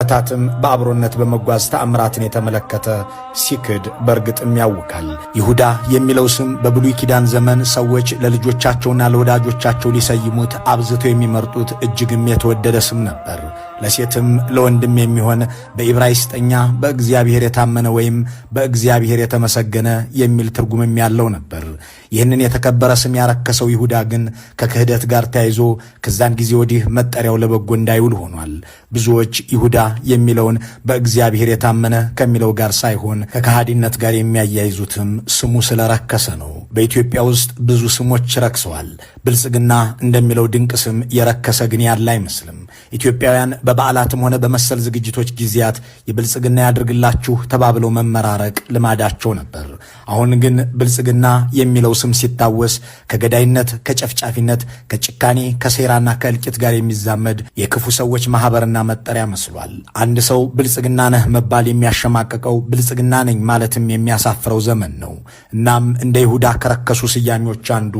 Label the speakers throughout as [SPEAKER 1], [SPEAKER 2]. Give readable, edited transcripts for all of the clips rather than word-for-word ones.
[SPEAKER 1] ዓመታትም በአብሮነት በመጓዝ ተአምራትን የተመለከተ ሲክድ በእርግጥም ያውካል። ይሁዳ የሚለው ስም በብሉይ ኪዳን ዘመን ሰዎች ለልጆቻቸውና ለወዳጆቻቸው ሊሰይሙት አብዝተው የሚመርጡት እጅግም የተወደደ ስም ነበር። ለሴትም ለወንድም የሚሆን በዕብራይስጥኛ በእግዚአብሔር የታመነ ወይም በእግዚአብሔር የተመሰገነ የሚል ትርጉምም ያለው ነበር። ይህንን የተከበረ ስም ያረከሰው ይሁዳ ግን ከክህደት ጋር ተያይዞ ከዛን ጊዜ ወዲህ መጠሪያው ለበጎ እንዳይውል ሆኗል። ብዙዎች ይሁዳ የሚለውን በእግዚአብሔር የታመነ ከሚለው ጋር ሳይሆን ከከሃዲነት ጋር የሚያያይዙትም ስሙ ስለረከሰ ነው። በኢትዮጵያ ውስጥ ብዙ ስሞች ረክሰዋል። ብልጽግና እንደሚለው ድንቅ ስም የረከሰ ግን ያለ አይመስልም። ኢትዮጵያውያን በበዓላትም ሆነ በመሰል ዝግጅቶች ጊዜያት የብልጽግና ያድርግላችሁ ተባብለው መመራረቅ ልማዳቸው ነበር። አሁን ግን ብልጽግና የሚለው ስም ሲታወስ ከገዳይነት፣ ከጨፍጫፊነት፣ ከጭካኔ፣ ከሴራና ከእልቂት ጋር የሚዛመድ የክፉ ሰዎች ማህበርና መጠሪያ መስሏል። አንድ ሰው ብልጽግና ነህ መባል የሚያሸማቀቀው ብልጽግና ነኝ ማለትም የሚያሳፍረው ዘመን ነው። እናም እንደ ይሁዳ ከረከሱ ስያሜዎች አንዱ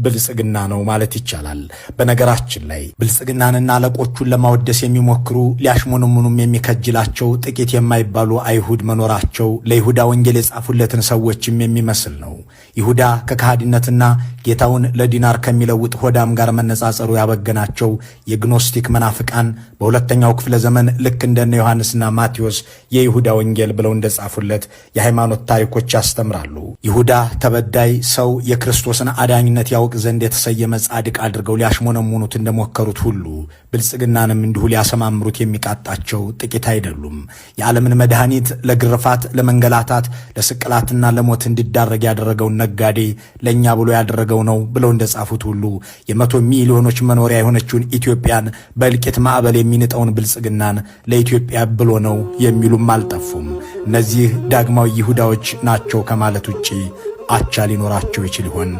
[SPEAKER 1] ብልጽግና ነው ማለት ይቻላል። በነገራችን ላይ ብልጽግናንና አለቆቹን ለማወደስ የሚሞክሩ ሊያሽሞነሙኑም የሚከጅላቸው ጥቂት የማይባሉ አይሁድ መኖራቸው ለይሁዳ ወንጌል የጻፉለትን ሰዎችም የሚመስል ነው። ይሁዳ ከከሃዲነትና ጌታውን ለዲናር ከሚለውጥ ሆዳም ጋር መነጻጸሩ ያበገናቸው የግኖስቲክ መናፍቃን በሁለተኛው ክፍለ ዘመን ልክ እንደነ ዮሐንስና ማቴዎስ የይሁዳ ወንጌል ብለው እንደጻፉለት የሃይማኖት ታሪኮች ያስተምራሉ። ይሁዳ ተበዳይ ሰው የክርስቶስን አዳኝነት ያውቅ ዘንድ የተሰየመ ጻድቅ አድርገው ሊያሽሞነሙኑት እንደሞከሩት ሁሉ ብልጽግናንም እንዲሁ ሊያሰማምሩት የሚቃጣቸው ጥቂት አይደሉም። የዓለምን መድኃኒት ለግርፋት፣ ለመንገላታት፣ ለስቅላትና ለሞት እንዲዳረግ ያደረገውን ነጋዴ ለእኛ ብሎ ያደረገው ነው ብለው እንደጻፉት ሁሉ የ100 ሚሊዮኖች መኖሪያ የሆነችውን ኢትዮጵያን በእልቂት ማዕበል የሚንጠውን ብልጽግናን ለኢትዮጵያ ብሎ ነው የሚሉም አልጠፉም። እነዚህ ዳግማዊ ይሁዳዎች ናቸው ከማለት ውጪ አቻ ሊኖራቸው ይችል ይሆን?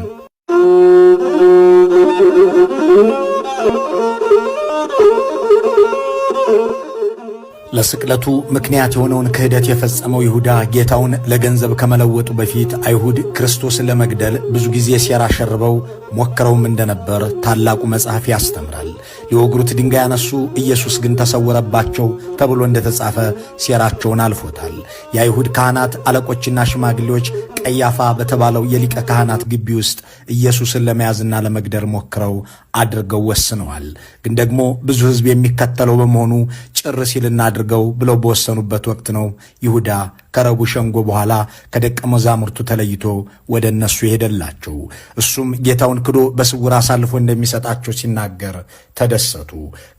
[SPEAKER 1] ለስቅለቱ ምክንያት የሆነውን ክህደት የፈጸመው ይሁዳ ጌታውን ለገንዘብ ከመለወጡ በፊት አይሁድ ክርስቶስን ለመግደል ብዙ ጊዜ ሴራ ሸርበው ሞክረውም እንደነበር ታላቁ መጽሐፍ ያስተምራል። ሊወግሩት ድንጋይ ያነሱ፣ ኢየሱስ ግን ተሰወረባቸው ተብሎ እንደተጻፈ ሴራቸውን አልፎታል። የአይሁድ ካህናት አለቆችና ሽማግሌዎች ቀያፋ በተባለው የሊቀ ካህናት ግቢ ውስጥ ኢየሱስን ለመያዝና ለመግደል ሞክረው አድርገው ወስነዋል። ግን ደግሞ ብዙ ሕዝብ የሚከተለው በመሆኑ ጭር ሲል እናድርገው ብለው በወሰኑበት ወቅት ነው ይሁዳ ከረቡዕ ሸንጎ በኋላ ከደቀ መዛሙርቱ ተለይቶ ወደ እነሱ የሄደላቸው። እሱም ጌታውን ክዶ በስውር አሳልፎ እንደሚሰጣቸው ሲናገር ተደሰቱ።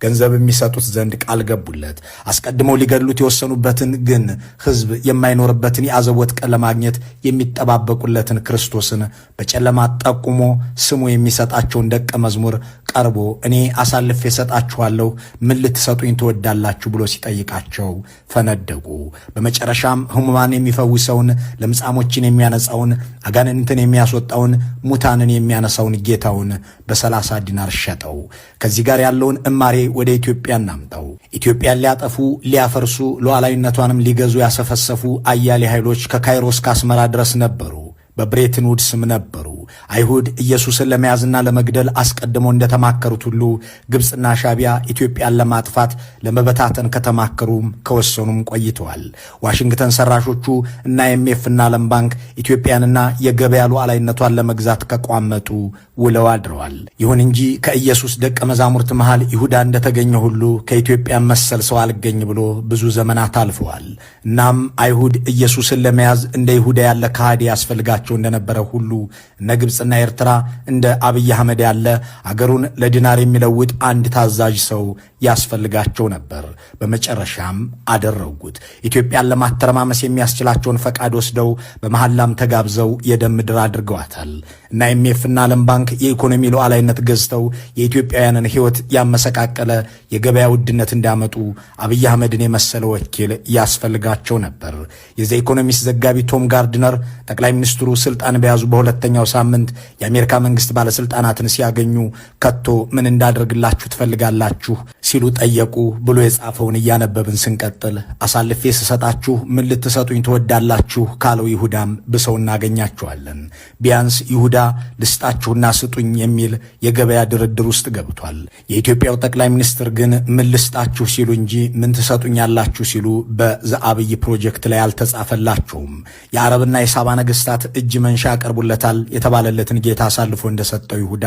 [SPEAKER 1] ገንዘብ የሚሰጡት ዘንድ ቃል ገቡለት። አስቀድመው ሊገድሉት የወሰኑበትን ግን ሕዝብ የማይኖርበትን የአዘቦት ቀን ለማግኘት የሚጠባበቁለትን ክርስቶስን በጨለማ ጠቁሞ ስሙ የሚሰጣቸውን ደቀ መዝሙር ቀርቦ እኔ አሳልፌ እሰጣችኋለሁ፣ ምን ልትሰጡኝ ትወዳላችሁ ብሎ ሲጠይቃቸው ፈነደቁ። በመጨረሻም ሕሙማን የሚፈውሰውን፣ ለምጻሞችን የሚያነጻውን፣ አጋንንትን የሚያስወጣውን፣ ሙታንን የሚያነሳውን ጌታውን በ30 ዲናር ሸጠው። ከዚህ ጋር ያለውን እማሬ ወደ ኢትዮጵያ እናምጣው። ኢትዮጵያን ሊያጠፉ ሊያፈርሱ፣ ሉዓላዊነቷንም ሊገዙ ያሰፈሰፉ አያሌ ኃይሎች ከካይሮ እስከ አስመራ ድረስ ነበሩ። በብሬትን ውድስም ነበሩ። አይሁድ ኢየሱስን ለመያዝና ለመግደል አስቀድመው እንደተማከሩት ሁሉ ግብፅና ሻቢያ ኢትዮጵያን ለማጥፋት ለመበታተን ከተማከሩም ከወሰኑም ቆይተዋል። ዋሽንግተን ሰራሾቹ እና IMFና ዓለም ባንክ ኢትዮጵያንና የገበያ ሉዓላዊነቷን ለመግዛት ከቋመጡ ውለው አድረዋል። ይሁን እንጂ ከኢየሱስ ደቀ መዛሙርት መሃል ይሁዳ እንደተገኘ ሁሉ ከኢትዮጵያ መሰል ሰው አልገኝ ብሎ ብዙ ዘመናት አልፈዋል። እናም አይሁድ ኢየሱስን ለመያዝ እንደ ይሁዳ ያለ ከሃዲ ያስፈልጋቸው እንደነበረ ሁሉ እነ ግብፅና ኤርትራ እንደ አብይ አህመድ ያለ አገሩን ለዲናር የሚለውጥ አንድ ታዛዥ ሰው ያስፈልጋቸው ነበር። በመጨረሻም አደረጉት። ኢትዮጵያን ለማተረማመስ የሚያስችላቸውን ፈቃድ ወስደው በመሐላም ተጋብዘው የደም ምድር አድርገዋታል። እና IMFና ዓለም ባንክ የኢኮኖሚ ሉዓላዊነት ገዝተው የኢትዮጵያውያንን ሕይወት ያመሰቃቀለ የገበያ ውድነት እንዲያመጡ አብይ አህመድን የመሰለ ወኪል ያስፈልጋቸው ነበር። የዘ ኢኮኖሚስት ዘጋቢ ቶም ጋርድነር ጠቅላይ ሚኒስትሩ ስልጣን በያዙ በሁለተኛው ሳምንት ሳምንት የአሜሪካ መንግስት ባለስልጣናትን ሲያገኙ ከቶ ምን እንዳደርግላችሁ ትፈልጋላችሁ ሲሉ ጠየቁ ብሎ የጻፈውን እያነበብን ስንቀጥል አሳልፌ ስሰጣችሁ ምን ልትሰጡኝ ትወዳላችሁ ካለው ይሁዳም ብሰው እናገኛቸዋለን። ቢያንስ ይሁዳ ልስጣችሁና ስጡኝ የሚል የገበያ ድርድር ውስጥ ገብቷል። የኢትዮጵያው ጠቅላይ ሚኒስትር ግን ምን ልስጣችሁ ሲሉ እንጂ ምን ትሰጡኛላችሁ ሲሉ በዘአብይ ፕሮጀክት ላይ አልተጻፈላቸውም። የአረብና የሳባ ነገስታት እጅ መንሻ ያቀርቡለታል የተባለለትን ጌታ አሳልፎ እንደሰጠው ይሁዳ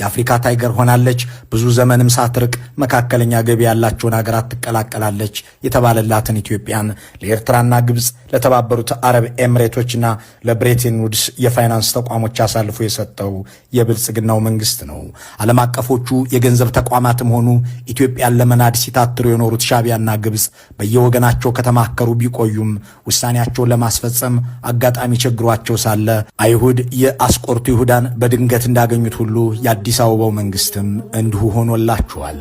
[SPEAKER 1] የአፍሪካ ታይገር ሆናለች፣ ብዙ ዘመንም ሳትርቅ መካከለኛ ገቢ ያላቸውን ሀገራት ትቀላቀላለች የተባለላትን ኢትዮጵያን ለኤርትራና ግብፅ፣ ለተባበሩት አረብ ኤምሬቶችና ለብሬተን ውድስ የፋይናንስ ተቋሞች አሳልፎ የሰጠው የብልጽግናው መንግስት ነው። ዓለም አቀፎቹ የገንዘብ ተቋማትም ሆኑ ኢትዮጵያን ለመናድ ሲታትሩ የኖሩት ሻቢያና ግብፅ በየወገናቸው ከተማከሩ ቢቆዩም ውሳኔያቸውን ለማስፈጸም አጋጣሚ ቸግሯቸው ሳለ አይሁድ የአስቆርቱ ይሁዳን በድንገት እንዳገኙት ሁሉ የአዲስ አበባው መንግስትም እንዲሁ ሆኖላቸዋል።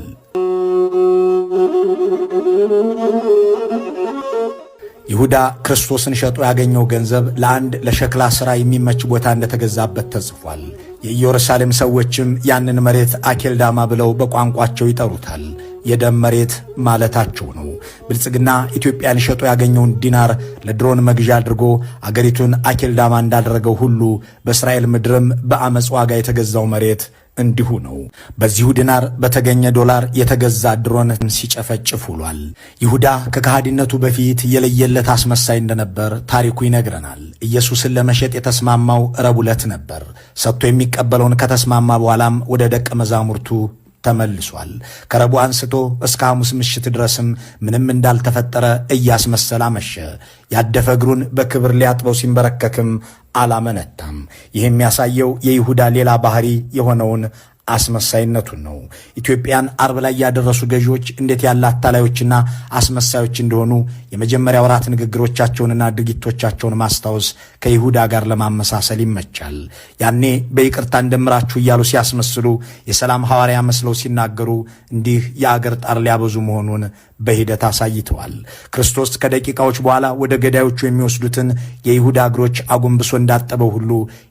[SPEAKER 1] ይሁዳ ክርስቶስን ሸጦ ያገኘው ገንዘብ ለአንድ ለሸክላ ሥራ የሚመች ቦታ እንደተገዛበት ተጽፏል። የኢየሩሳሌም ሰዎችም ያንን መሬት አኬልዳማ ብለው በቋንቋቸው ይጠሩታል። የደም መሬት ማለታቸው ነው። ብልጽግና ኢትዮጵያን ሸጦ ያገኘውን ዲናር ለድሮን መግዣ አድርጎ አገሪቱን አኬልዳማ እንዳደረገው ሁሉ በእስራኤል ምድርም በአመፅ ዋጋ የተገዛው መሬት እንዲሁ ነው። በዚሁ ዲናር በተገኘ ዶላር የተገዛ ድሮን ሲጨፈጭፍ ውሏል። ይሁዳ ከከሃዲነቱ በፊት የለየለት አስመሳይ እንደነበር ታሪኩ ይነግረናል። ኢየሱስን ለመሸጥ የተስማማው ረቡዕ ዕለት ነበር። ሰጥቶ የሚቀበለውን ከተስማማ በኋላም ወደ ደቀ መዛሙርቱ ተመልሷል። ከረቡዕ አንስቶ እስከ ሐሙስ ምሽት ድረስም ምንም እንዳልተፈጠረ እያስመሰለ አመሸ። ያደፈ እግሩን በክብር ሊያጥበው ሲንበረከክም አላመነታም። ይህ የሚያሳየው የይሁዳ ሌላ ባህሪ የሆነውን አስመሳይነቱን ነው። ኢትዮጵያን አርብ ላይ ያደረሱ ገዢዎች እንዴት ያለ አታላዮችና አስመሳዮች እንደሆኑ የመጀመሪያ ወራት ንግግሮቻቸውንና ድርጊቶቻቸውን ማስታወስ ከይሁዳ ጋር ለማመሳሰል ይመቻል። ያኔ በይቅርታ እንደምራችሁ እያሉ ሲያስመስሉ፣ የሰላም ሐዋርያ መስለው ሲናገሩ እንዲህ የአገር ጣር ሊያበዙ መሆኑን በሂደት አሳይተዋል። ክርስቶስ ከደቂቃዎች በኋላ ወደ ገዳዮቹ የሚወስዱትን የይሁዳ እግሮች አጎንብሶ እንዳጠበው ሁሉ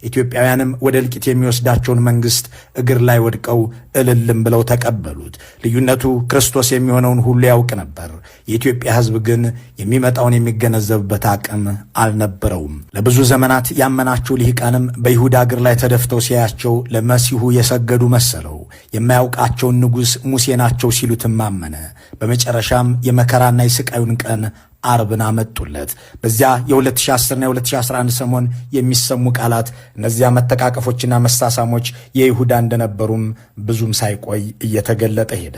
[SPEAKER 1] ኢትዮጵያውያንም ወደ እልቂት የሚወስዳቸውን መንግስት እግር ላይ ወድቀው እልልም ብለው ተቀበሉት። ልዩነቱ ክርስቶስ የሚሆነውን ሁሉ ያውቅ ነበር። የኢትዮጵያ ሕዝብ ግን የሚመጣውን የሚገነዘብበት አቅም አልነበረውም። ለብዙ ዘመናት ያመናቸው ልሂቃንም በይሁዳ እግር ላይ ተደፍተው ሲያያቸው ለመሲሁ የሰገዱ መሰለው። የማያውቃቸውን ንጉሥ ሙሴ ናቸው ሲሉትም አመነ። በመጨረሻም የመከራና የስቃዩን ቀን አርብን አመጡለት። በዚያ የ2010ና የ2011 ሰሞን የሚሰሙ ቃላት እነዚያ መተቃቀፎችና መሳሳሞች የይሁዳ እንደነበሩም ብዙም ሳይቆይ እየተገለጠ ሄደ።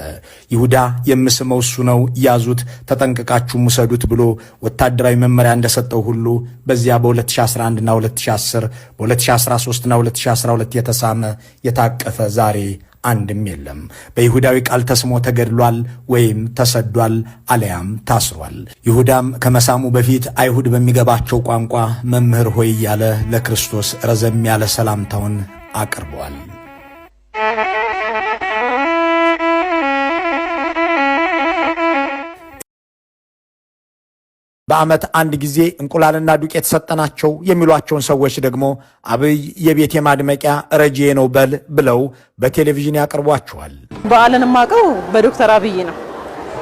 [SPEAKER 1] ይሁዳ የምስመው እሱ ነው፣ ያዙት፣ ተጠንቅቃችሁም ውሰዱት ብሎ ወታደራዊ መመሪያ እንደሰጠው ሁሉ በዚያ በ2011ና 2010 በ2013ና 2012 የተሳመ የታቀፈ ዛሬ አንድም የለም። በይሁዳዊ ቃል ተስሞ ተገድሏል ወይም ተሰዷል አለያም ታስሯል። ይሁዳም ከመሳሙ በፊት አይሁድ በሚገባቸው ቋንቋ መምህር ሆይ እያለ ለክርስቶስ ረዘም ያለ ሰላምታውን አቅርቧል። በዓመት አንድ ጊዜ እንቁላልና ዱቄት ሰጠናቸው የሚሏቸውን ሰዎች ደግሞ አብይ የቤቴ ማድመቂያ ረጂዬ ነው በል ብለው በቴሌቪዥን ያቀርቧቸዋል። በዓልን ማቀው በዶክተር አብይ ነው።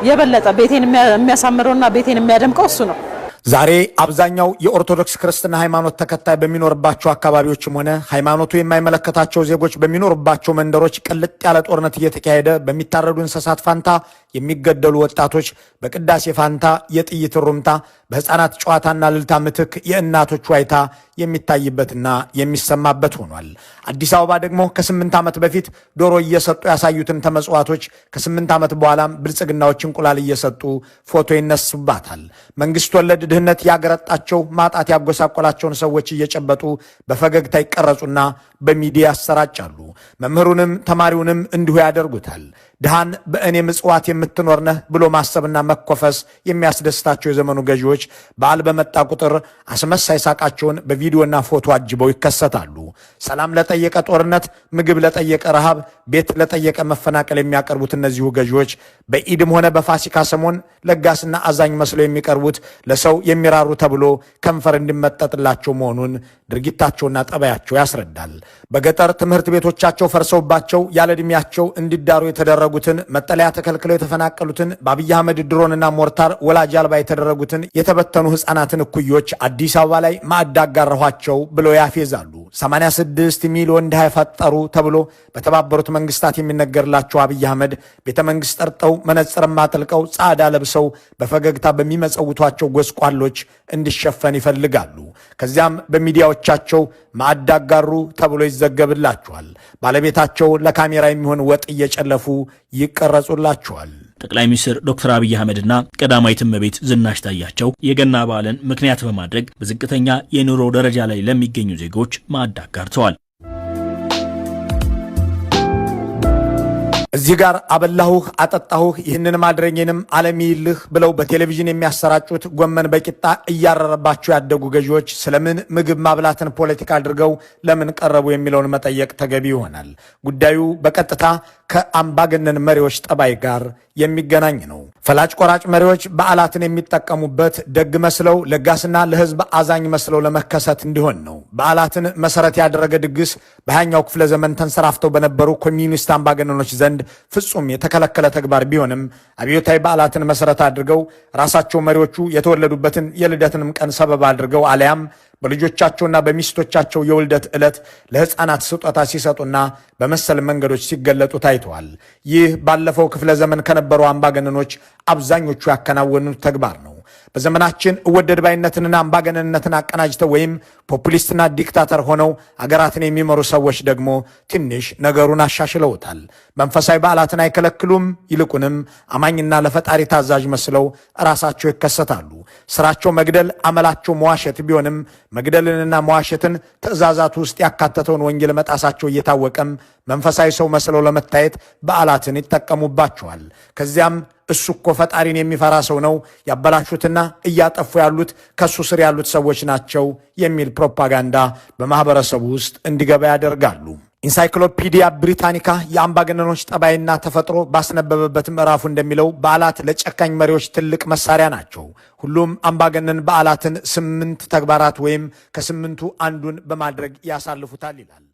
[SPEAKER 1] የበለጠ ቤቴን የሚያሳምረውና ቤቴን የሚያደምቀው እሱ ነው። ዛሬ አብዛኛው የኦርቶዶክስ ክርስትና ሃይማኖት ተከታይ በሚኖርባቸው አካባቢዎችም ሆነ ሃይማኖቱ የማይመለከታቸው ዜጎች በሚኖርባቸው መንደሮች ቅልጥ ያለ ጦርነት እየተካሄደ በሚታረዱ እንስሳት ፋንታ የሚገደሉ ወጣቶች፣ በቅዳሴ ፋንታ የጥይት ሩምታ፣ በሕፃናት ጨዋታና ልልታ ምትክ የእናቶች ዋይታ የሚታይበትና የሚሰማበት ሆኗል። አዲስ አበባ ደግሞ ከ8 ዓመት በፊት ዶሮ እየሰጡ ያሳዩትን ተመጽዋቶች ከ8 ዓመት በኋላም ብልጽግናዎች እንቁላል እየሰጡ ፎቶ ይነሱባታል። መንግስት ወለድ ድህነት ያገረጣቸው ማጣት ያጎሳቆላቸውን ሰዎች እየጨበጡ በፈገግታ ይቀረጹና በሚዲያ ያሰራጫሉ። መምህሩንም ተማሪውንም እንዲሁ ያደርጉታል። ድሃን በእኔ ምጽዋት የምትኖር ነህ ብሎ ማሰብና መኮፈስ የሚያስደስታቸው የዘመኑ ገዢዎች በዓል በመጣ ቁጥር አስመሳይ ሳቃቸውን በቪዲዮና ፎቶ አጅበው ይከሰታሉ። ሰላም ለጠየቀ ጦርነት፣ ምግብ ለጠየቀ ረሃብ፣ ቤት ለጠየቀ መፈናቀል የሚያቀርቡት እነዚሁ ገዢዎች በኢድም ሆነ በፋሲካ ሰሞን ለጋስና አዛኝ መስለው የሚቀርቡት ለሰው የሚራሩ ተብሎ ከንፈር እንዲመጠጥላቸው መሆኑን ድርጊታቸውና ጠባያቸው ያስረዳል። በገጠር ትምህርት ቤቶቻቸው ፈርሰውባቸው ያለ ዕድሜያቸው እንዲዳሩ የተደረጉትን፣ መጠለያ ተከልክለው የተፈናቀሉትን፣ በአብይ አህመድ ድሮንና ሞርታር ወላጅ አልባ የተደረጉትን የተበተኑ ሕፃናትን እኩዮች አዲስ አበባ ላይ ማዕድ አጋራኋቸው ብለው ያፌዛሉ። 86 ሚሊዮን ድሃ ፈጠሩ ተብሎ በተባበሩት መንግስታት የሚነገርላቸው አብይ አህመድ ቤተ መንግስት ጠርጠው መነጽርማ አጥልቀው ጻዳ ለብሰው በፈገግታ በሚመጸውቷቸው ጎስቋሎች እንዲሸፈን ይፈልጋሉ። ከዚያም በሚዲያዎቻቸው ማዕድ አጋሩ ተብሎ ይዘገብላቸዋል። ባለቤታቸው ለካሜራ የሚሆን ወጥ እየጨለፉ ይቀረጹላቸዋል።
[SPEAKER 2] ጠቅላይ ሚኒስትር ዶክተር አብይ አህመድና ቀዳማዊት እመቤት ዝናሽ ታያቸው የገና በዓልን ምክንያት በማድረግ በዝቅተኛ የኑሮ ደረጃ ላይ ለሚገኙ ዜጎች ማዕድ አጋርተዋል።
[SPEAKER 1] እዚህ ጋር አበላሁህ አጠጣሁህ ይህንን ማድረጌንም ዓለም ይልህ ብለው በቴሌቪዥን የሚያሰራጩት ጎመን በቂጣ እያረረባቸው ያደጉ ገዢዎች ስለምን ምግብ ማብላትን ፖለቲካ አድርገው ለምን ቀረቡ የሚለውን መጠየቅ ተገቢ ይሆናል። ጉዳዩ በቀጥታ ከአምባገነን መሪዎች ጠባይ ጋር የሚገናኝ ነው። ፈላጭ ቆራጭ መሪዎች በዓላትን የሚጠቀሙበት ደግ መስለው ለጋስና ለሕዝብ አዛኝ መስለው ለመከሰት እንዲሆን ነው። በዓላትን መሰረት ያደረገ ድግስ በ20ኛው ክፍለ ዘመን ተንሰራፍተው በነበሩ ኮሚኒስት አምባገነኖች ዘንድ ፍጹም የተከለከለ ተግባር ቢሆንም አብዮታዊ በዓላትን መሰረት አድርገው ራሳቸው መሪዎቹ የተወለዱበትን የልደትንም ቀን ሰበብ አድርገው አለያም በልጆቻቸውና በሚስቶቻቸው የውልደት ዕለት ለሕፃናት ስጦታ ሲሰጡና በመሰል መንገዶች ሲገለጡ ታይተዋል። ይህ ባለፈው ክፍለ ዘመን ከነበሩ አምባገነኖች አብዛኞቹ ያከናወኑት ተግባር ነው። በዘመናችን እወደድ ባይነትንና አምባገነንነትን አቀናጅተው ወይም ፖፑሊስትና ዲክታተር ሆነው አገራትን የሚመሩ ሰዎች ደግሞ ትንሽ ነገሩን አሻሽለውታል። መንፈሳዊ በዓላትን አይከለክሉም። ይልቁንም አማኝና ለፈጣሪ ታዛዥ መስለው ራሳቸው ይከሰታሉ። ስራቸው መግደል፣ አመላቸው መዋሸት ቢሆንም መግደልንና መዋሸትን ትእዛዛት ውስጥ ያካተተውን ወንጌል መጣሳቸው እየታወቀም መንፈሳዊ ሰው መስለው ለመታየት በዓላትን ይጠቀሙባቸዋል። ከዚያም እሱ እኮ ፈጣሪን የሚፈራ ሰው ነው፣ ያበላሹትና እያጠፉ ያሉት ከሱ ስር ያሉት ሰዎች ናቸው የሚል ፕሮፓጋንዳ በማህበረሰቡ ውስጥ እንዲገባ ያደርጋሉ። ኢንሳይክሎፒዲያ ብሪታኒካ የአምባገነኖች ጠባይና ተፈጥሮ ባስነበበበት ምዕራፉ እንደሚለው በዓላት ለጨካኝ መሪዎች ትልቅ መሳሪያ ናቸው። ሁሉም አምባገነን በዓላትን 8 ተግባራት ወይም ከ8ቱ አንዱን በማድረግ ያሳልፉታል ይላል።